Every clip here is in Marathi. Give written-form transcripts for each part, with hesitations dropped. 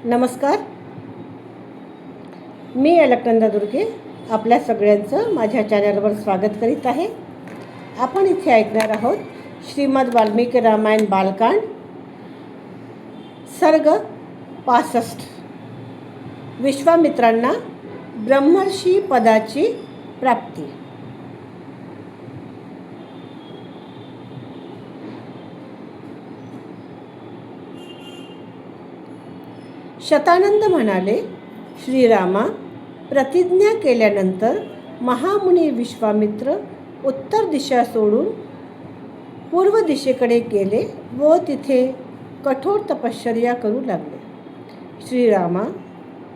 नमस्कार. मी अलकनंदा दुर्गे आपल्या सगळ्यांचं माझ्या चॅनलवर स्वागत करीत आहे. आपण इथे ऐकणार आहोत श्रीमद वाल्मिकी रामायण बालकांड सर्ग 65. विश्वामित्रांना ब्रह्मर्षी पदाची प्राप्ती. शतानंद म्हणाले, श्रीरामा, प्रतिज्ञा केल्यानंतर महामुनी विश्वामित्र उत्तर दिशा सोडून पूर्व दिशेकडे गेले व तिथे कठोर तपश्चर्या करू लागले. श्रीरामा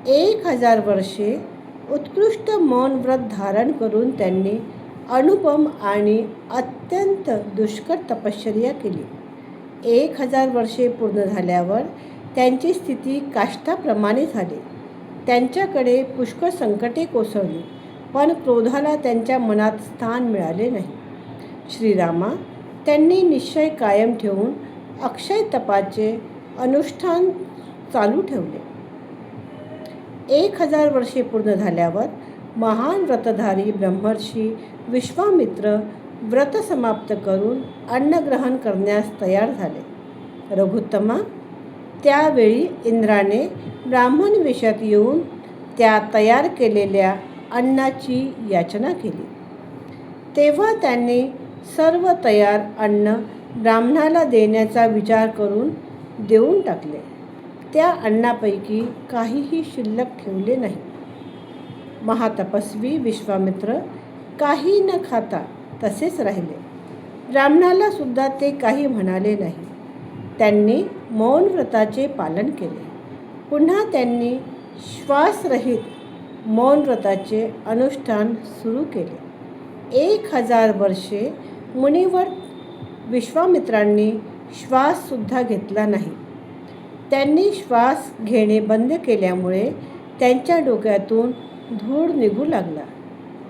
1000 वर्षे उत्कृष्ट मौन व्रत धारण करून त्यांनी अनुपम आणि अत्यंत दुष्कर तपश्चर्या केली. 1000 वर्षे पूर्ण झाल्यावर त्यांची स्थिती काष्ठाप्रमाणे झाली. त्यांच्याकडे पुष्कळ संकटे कोसळली, पण क्रोधाला त्यांच्या मनात स्थान मिळाले नाही. श्रीरामा, त्यांनी निश्चय कायम ठेवून अक्षय तपाचे अनुष्ठान चालू ठेवले. 1000 वर्षे पूर्ण झाल्यावर महान व्रतधारी ब्रह्मर्षी विश्वामित्र व्रत समाप्त करून अन्नग्रहण करण्यास तयार झाले. रघुत्तमा, त्यावेळी इंद्राने ब्राह्मण वेशात येऊन त्या तयार केलेल्या अन्नाची याचना केली. तेव्हा त्यांनी सर्व तयार अन्न ब्राह्मणाला देण्याचा विचार करून देऊन टाकले. त्या अन्नापैकी काहीही शिल्लक ठेवले नाही. महातपस्वी विश्वामित्र काही न खाता तसेच राहिले. ब्राह्मणाला सुद्धा ते काही म्हणाले नाही. त्यांनी मौन व्रताचे पालन केले. पुन्हा त्यांनी श्वासरहित मौन व्रताचे अनुष्ठान सुरू केले. 1000 वर्षे मुनिवर विश्वामित्रांनी श्वाससुद्धा घेतला नाही. त्यांनी श्वास घेणे बंद केल्यामुळे त्यांच्या डोक्यातून धूळ निघू लागला.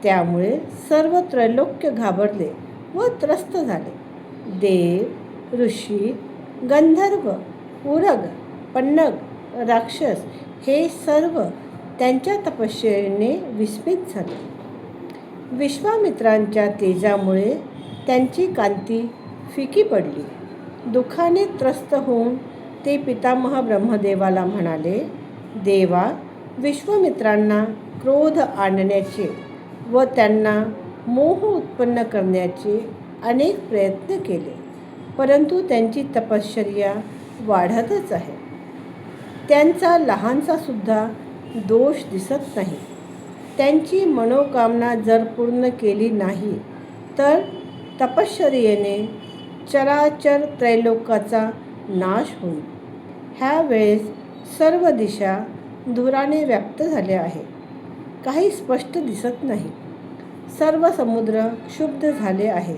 त्यामुळे सर्व त्रैलोक्य घाबरले व त्रस्त झाले. देव, ऋषी, गंधर्व, उरग, पन्नग, राक्षस हे सर्व त्यांच्या तपश्चर्येने विस्मित झाले. विश्वामित्रांच्या तेजामुळे त्यांची कांती फिकी पडली. दुःखाने त्रस्त होऊन ते पितामह ब्रह्मदेवाला म्हणाले, देवा, विश्वामित्रांना क्रोध आणण्याचे व त्यांना मोह उत्पन्न करण्याचे अनेक प्रयत्न केले, परंतु त्यांची तपश्चर्या वाढतच आहे. त्यांचा लहानसा सुद्धा दोष दिसत नाही. त्यांची मनोकामना जर पूर्ण केली नाही तर तपश्चर्येने चराचर त्रैलोकाचा नाश होईल. ह्या वेळेस सर्व दिशा धुराने व्याप्त झाल्या आहे. काही स्पष्ट दिसत नाही. सर्व समुद्र क्षुब्ध झाले आहे.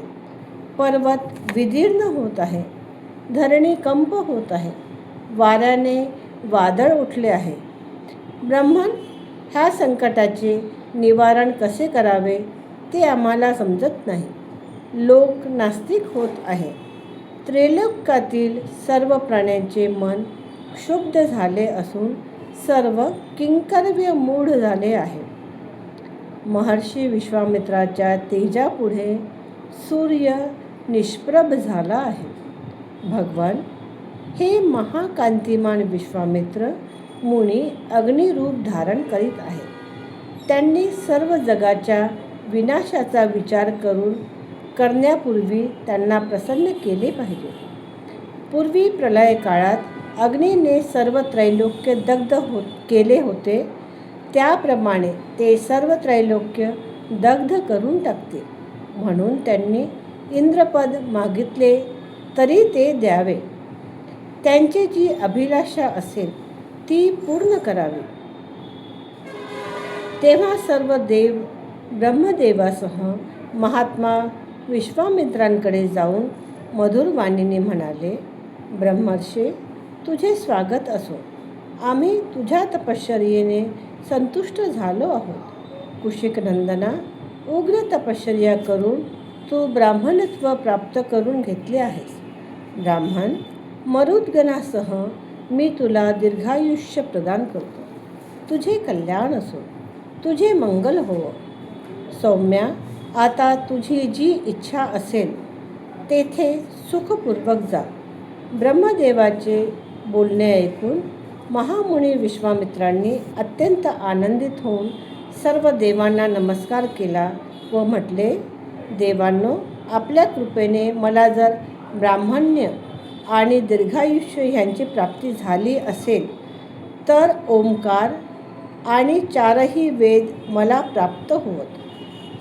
पर्वत विदीर्ण होत आहे. धरणी कंप होत आहे. वाऱ्याने वादळ उठले आहे. ब्रह्मन, ह्या संकटाचे निवारण कसे करावे ते आम्हाला समजत नाही. लोक नास्तिक होत आहे. त्रैलोक्यातील सर्व प्राण्यांचे मन क्षुब्ध झाले असून सर्व किंकरव्य मूढ झाले आहे. महर्षी विश्वामित्राच्या तेजापुढे सूर्य निष्प्रभ झाला आहे. भगवान, हे महाकांतिमान विश्वामित्र मुनी अग्निरूप धारण करीत आहेत. त्यांनी सर्व जगाच्या विनाशाचा विचार करण्यापूर्वी त्यांना प्रसन्न केले पाहिजे. पूर्वी प्रलय काळात अग्नीने सर्व त्रैलोक्य दग्ध केले होते, त्याप्रमाणे ते सर्व त्रैलोक्य दग्ध करून टाकते. म्हणून त्यांनी इंद्रपद मागितले तरी ते द्यावे. त्यांची जी अभिलाषा असेल ती पूर्ण करावी. तेव्हा सर्व देव ब्रह्मदेवासह महात्मा विश्वामित्रांकडे जाऊन मधुर वाणीने म्हणाले, ब्रह्मर्षे, तुझे स्वागत असो. आम्ही तुझ्या तपश्चर्येने संतुष्ट झालो आहोत. कुशिकनंदना, उग्र तपश्चर्या करून तू ब्राह्मणत्व प्राप्त करून घेतले आहेस. ब्राह्मण मरुद्गणासह मी तुला दीर्घायुष्य प्रदान करतो. तुझे कल्याण असो, तुझे मंगल होवो. सौम्या, आता तुझी जी इच्छा असेल तेथे सुखपूर्वक जा. ब्रह्मदेवाचे बोलणे ऐकून महामुनी विश्वामित्रांनी अत्यंत आनंदित होऊन सर्व देवांना नमस्कार केला व म्हटले, देवांनो, आपल्या कृपेने मला जर ब्राह्मण्य आणि दीर्घायुष्य ह्यांची प्राप्ती झाली असेल तर ओंकार आणि 4ही वेद मला प्राप्त होवत.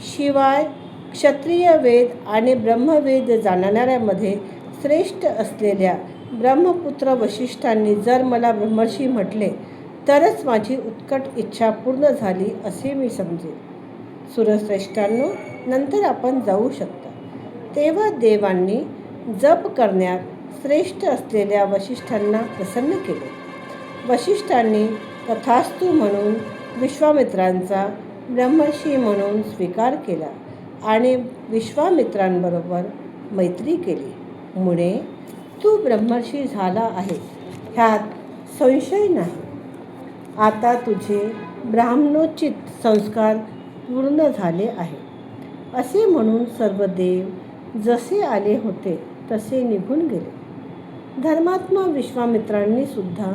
शिवाय क्षत्रिय वेद आणि ब्रह्मवेद जाणणाऱ्यामध्ये श्रेष्ठ असलेल्या ब्रह्मपुत्र वशिष्ठांनी जर मला ब्रह्मर्षी म्हटले तरच माझी उत्कट इच्छा पूर्ण झाली असे मी समजेन. सुरश्रेष्ठांनो, नंतर आपण जाऊ शकता. तेव्हा देवांनी जप करण्यात श्रेष्ठ असलेल्या वशिष्ठांना प्रसन्न केले. वशिष्ठांनी तथास्तु म्हणून विश्वामित्रांचा ब्रह्मर्षी म्हणून स्वीकार केला आणि विश्वामित्रांबरोबर मैत्री केली. मुने, तू ब्रह्मर्षी झाला आहे ह्यात संशय नाही. आता तुझे ब्राह्मणोचित संस्कार पूर्ण झाले आहे. असे म्हणून सर्व देव जसे आले होते तसे निघून गेले. धर्मात्मा विश्वामित्रांनी सुद्धा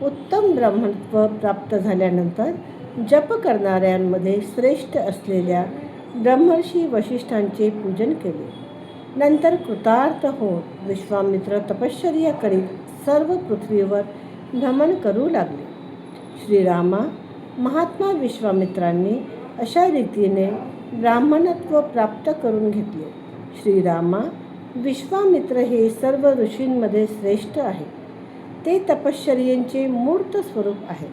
उत्तम ब्राह्मणत्व प्राप्त झाल्यानंतर जप करणाऱ्यांमध्ये श्रेष्ठ असलेल्या ब्रह्मर्षी वशिष्ठांचे पूजन केले. नंतर कृतार्थ होऊन विश्वामित्र तपश्चर्या करीत सर्व पृथ्वीवर भ्रमण करू लागले. श्रीरामा, महात्मा विश्वामित्रांनी अशा रीतीने ब्राह्मणत्व प्राप्त करून घेतले. श्रीरामा, विश्वामित्र हे सर्व ऋषींमध्ये श्रेष्ठ आहे. ते तपश्चर्येचे मूर्त स्वरूप आहे.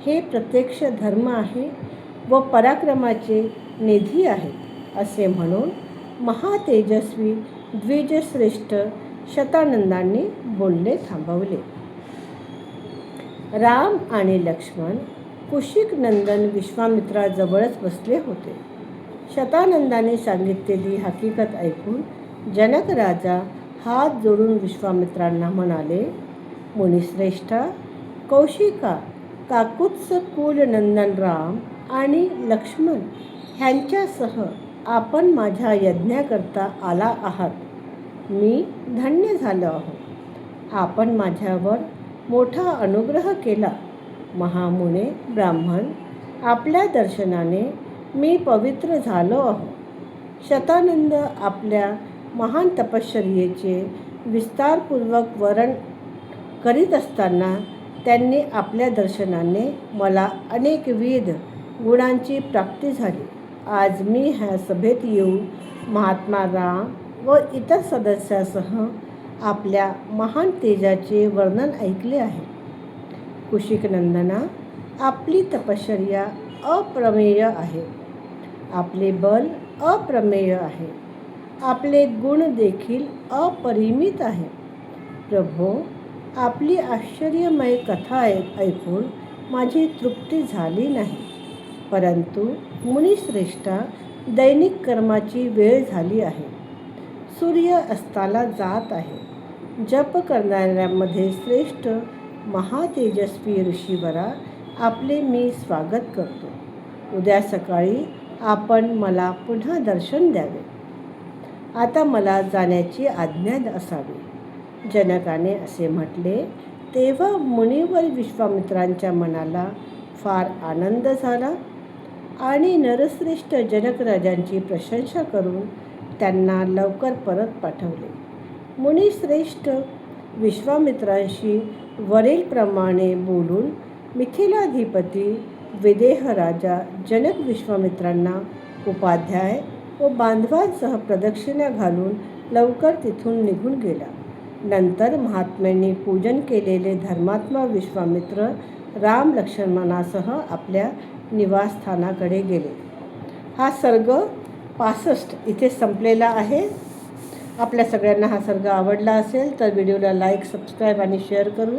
हे प्रत्यक्ष धर्म आहे व पराक्रमाचे निधी आहे असे म्हणून महातेजस्वी द्विजश्रेष्ठ शतानंदांनी बोलणे थांबवले. राम आणि लक्ष्मण कुशिक नंदन विश्वामित्राजवळच बसले होते. शतानंदाने सांगितलेली हकीकत ऐकून जनक राजा हात जोडून विश्वामित्रांना म्हणाले, मुनिश्रेष्ठा, कौशिका, काकुत्स कुल नंदन राम आणि लक्ष्मण ह्यांच्यासह आपण माझ्या यज्ञाकरता आला आहात. मी धन्य झालो आहो. आपण माझ्यावर मोठा अनुग्रह केला. महामुने ब्राह्मण, आपल्या दर्शनाने मी पवित्र झालो आहो. शतानंद आपल्या महान तपश्चर्येचे विस्तारपूर्वक वर्णन करीत असताना त्यांनी आपल्या दर्शनाने मला अनेकविध गुणांची प्राप्ती झाली. आज मी ह्या सभेत येऊन महात्मा राम व इतर सदस्यासह आपल्या महान तेजाचे वर्णन ऐकले आहे. कुशिकनंदना, आपली तपश्चर्या अप्रमेय आहे. आपले बल अप्रमेय आहे. आपले गुण देखील अपरिमित आहे. प्रभो, आपली आश्चर्यमय कथा ऐकून माझी तृप्ती झाली नाही. परंतु मुनिश्रेष्ठा, दैनिक कर्माची वेळ झाली आहे. सूर्य अस्ताला जात आहे. जप करणाऱ्यांमध्ये श्रेष्ठ महातेजस्वी ऋषीवरा, आपले मी स्वागत करतो. उद्या सकाळी आपण मला पुन्हा दर्शन द्यावे. आता मला जाण्याची आज्ञा असावी. जनकाने असे म्हटले. तेव्हा मुनिवर विश्वामित्रांच्या मनाला फार आनंद झाला आणि नरश्रेष्ठ जनकराजांची प्रशंसा करून त्यांना लवकर परत पाठवले. मुनिश्रेष्ठ विश्वामित्रांशी वरीलप्रमाणे बोलून मिथिलाधिपती विदेह राजा जनक विश्वामित्रांना उपाध्याय व बांधवांसह प्रदक्षिणा घालून लवकर तिथून निघून गेला. नंतर महात्म्यांनी पूजन केलेले धर्मात्मा विश्वामित्र राम लक्ष्मणासह आपल्या निवासस्थानाकडे गेले. हा सर्ग 65 इथे संपलेला आहे. आपल्या सगळ्यांना हा सर्ग आवडला असेल तर व्हिडिओला लाईक, सबस्क्राईब आणि शेअर करू.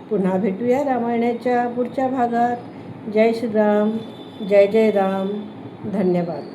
पुन्हा भेटूया रामायणाच्या पुढच्या भागात. जय श्रीराम, जय जय राम. धन्यवाद.